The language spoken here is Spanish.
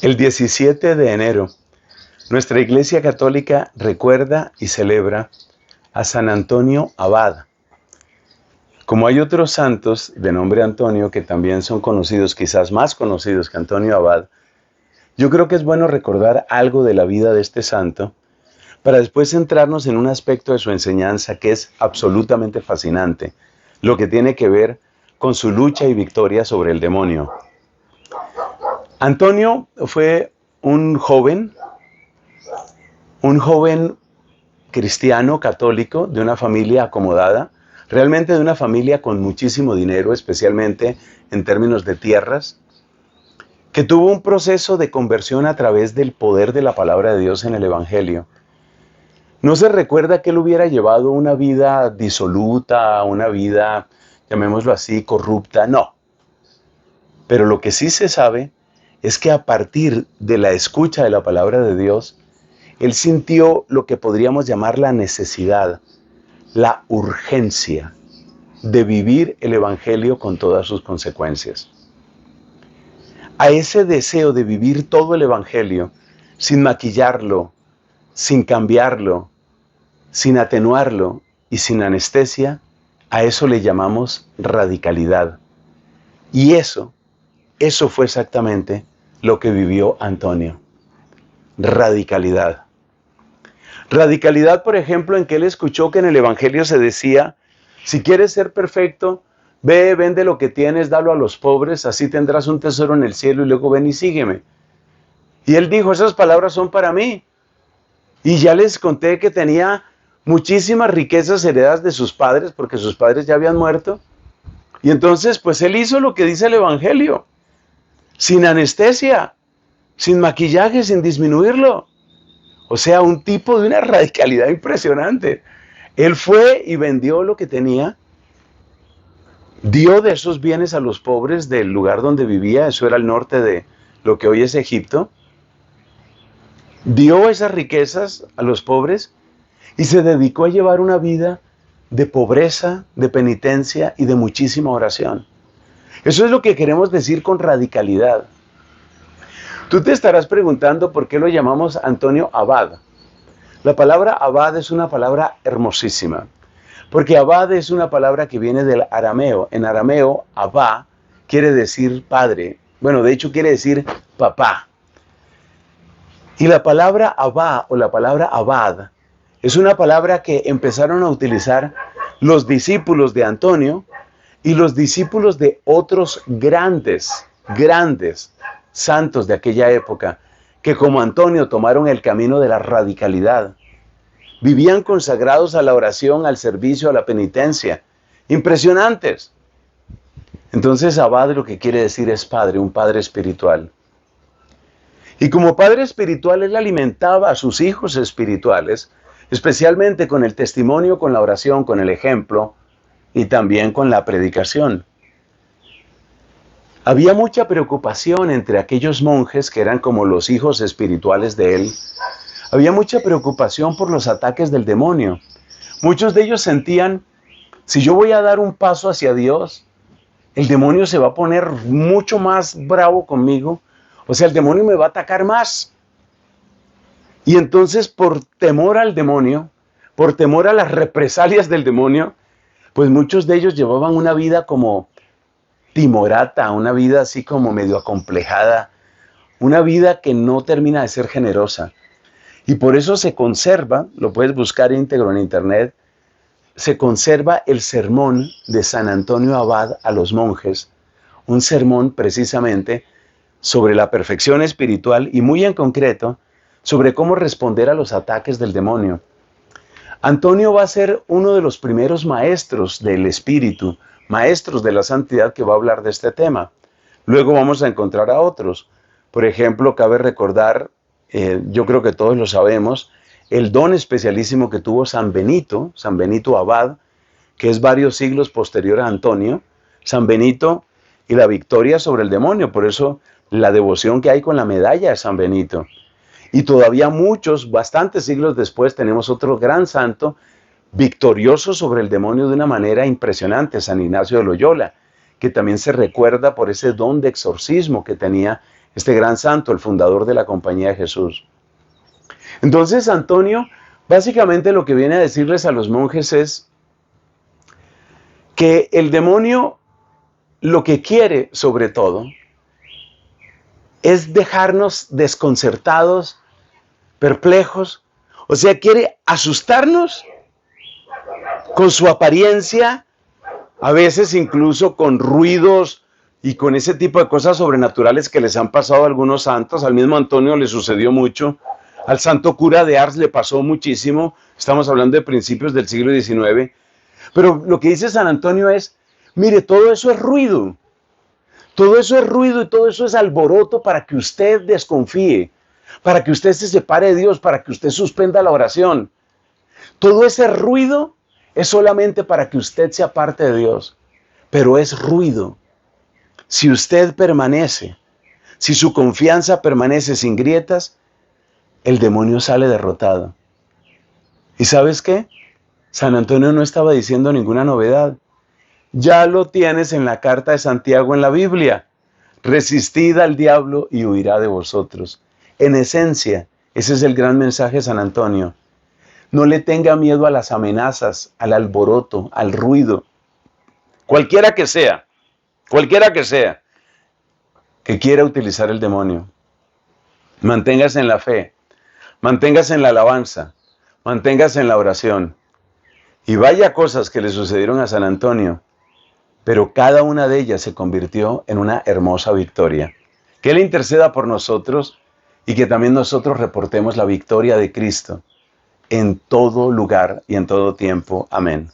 El 17 de enero, nuestra Iglesia Católica recuerda y celebra a San Antonio Abad. Como hay otros santos de nombre Antonio que también son conocidos, quizás más conocidos que Antonio Abad, yo creo que es bueno recordar algo de la vida de este santo para después centrarnos en un aspecto de su enseñanza que es absolutamente fascinante, lo que tiene que ver con su lucha y victoria sobre el demonio. Antonio fue un joven cristiano, católico, de una familia acomodada, realmente de una familia con muchísimo dinero, especialmente en términos de tierras, que tuvo un proceso de conversión a través del poder de la palabra de Dios en el Evangelio. No se recuerda que él hubiera llevado una vida disoluta, una vida, llamémoslo así, corrupta, no. Pero lo que sí se sabe es que a partir de la escucha de la palabra de Dios, él sintió lo que podríamos llamar la necesidad, la urgencia de vivir el Evangelio con todas sus consecuencias. A ese deseo de vivir todo el Evangelio, sin maquillarlo, sin cambiarlo, sin atenuarlo y sin anestesia, a eso le llamamos radicalidad. Y eso fue exactamente lo que vivió Antonio. Radicalidad. Radicalidad, por ejemplo, en que él escuchó que en el Evangelio se decía, si quieres ser perfecto, ve, vende lo que tienes, dalo a los pobres, así tendrás un tesoro en el cielo y luego ven y sígueme. Y él dijo, esas palabras son para mí. Y ya les conté que tenía muchísimas riquezas heredadas de sus padres, porque sus padres ya habían muerto. Y entonces, pues él hizo lo que dice el Evangelio, sin anestesia, sin maquillaje, sin disminuirlo. O sea, un tipo de una radicalidad impresionante. Él fue y vendió lo que tenía, dio de esos bienes a los pobres del lugar donde vivía, eso era el norte de lo que hoy es Egipto, dio esas riquezas a los pobres y se dedicó a llevar una vida de pobreza, de penitencia y de muchísima oración. Eso es lo que queremos decir con radicalidad. Tú te estarás preguntando por qué lo llamamos Antonio Abad. La palabra Abad es una palabra hermosísima, porque Abad es una palabra que viene del arameo. En arameo, Abba quiere decir padre. Bueno, de hecho quiere decir papá. Y la palabra Abba o la palabra Abad es una palabra que empezaron a utilizar los discípulos de Antonio y los discípulos de otros grandes santos de aquella época, que como Antonio tomaron el camino de la radicalidad. Vivían consagrados a la oración, al servicio, a la penitencia. Impresionantes. Entonces Abad lo que quiere decir es padre, un padre espiritual. Y como padre espiritual, él alimentaba a sus hijos espirituales, especialmente con el testimonio, con la oración, con el ejemplo y también con la predicación. Había mucha preocupación entre aquellos monjes que eran como los hijos espirituales de él. Había mucha preocupación por los ataques del demonio. Muchos de ellos sentían, si yo voy a dar un paso hacia Dios, el demonio se va a poner mucho más bravo conmigo. O sea, el demonio me va a atacar más. Y entonces, por temor al demonio, por temor a las represalias del demonio, pues muchos de ellos llevaban una vida como timorata, una vida así como medio acomplejada, una vida que no termina de ser generosa. Y por eso se conserva, lo puedes buscar íntegro en internet, se conserva el sermón de San Antonio Abad a los monjes, un sermón precisamente sobre la perfección espiritual y muy en concreto sobre cómo responder a los ataques del demonio. Antonio va a ser uno de los primeros maestros del espíritu, maestros de la santidad que va a hablar de este tema. Luego vamos a encontrar a otros. Por ejemplo, cabe recordar, yo creo que todos lo sabemos, el don especialísimo que tuvo San Benito Abad, que es varios siglos posterior a Antonio, San Benito y la victoria sobre el demonio, por eso la devoción que hay con la medalla de San Benito. Y todavía bastantes siglos después, tenemos otro gran santo, victorioso sobre el demonio de una manera impresionante, San Ignacio de Loyola, que también se recuerda por ese don de exorcismo que tenía este gran santo, el fundador de la Compañía de Jesús. Entonces Antonio, básicamente lo que viene a decirles a los monjes es que el demonio lo que quiere, sobre todo, es dejarnos desconcertados, perplejos. O sea, quiere asustarnos con su apariencia, a veces incluso con ruidos y con ese tipo de cosas sobrenaturales que les han pasado a algunos santos. Al mismo Antonio le sucedió mucho. Al santo cura de Ars le pasó muchísimo. Estamos hablando de principios del siglo XIX. Pero lo que dice San Antonio es, mire, todo eso es ruido. Todo eso es ruido y todo eso es alboroto para que usted desconfíe, para que usted se separe de Dios, para que usted suspenda la oración. Todo ese ruido es solamente para que usted se aparte de Dios, pero es ruido. Si usted permanece, si su confianza permanece sin grietas, el demonio sale derrotado. ¿Y sabes qué? San Antonio no estaba diciendo ninguna novedad. Ya lo tienes en la carta de Santiago en la Biblia. Resistid al diablo y huirá de vosotros. En esencia, ese es el gran mensaje de San Antonio. No le tenga miedo a las amenazas, al alboroto, al ruido. Cualquiera que sea que quiera utilizar el demonio. Manténgase en la fe, manténgase en la alabanza, manténgase en la oración. Y vaya cosas que le sucedieron a San Antonio, pero cada una de ellas se convirtió en una hermosa victoria. Que Él interceda por nosotros y que también nosotros reportemos la victoria de Cristo en todo lugar y en todo tiempo. Amén.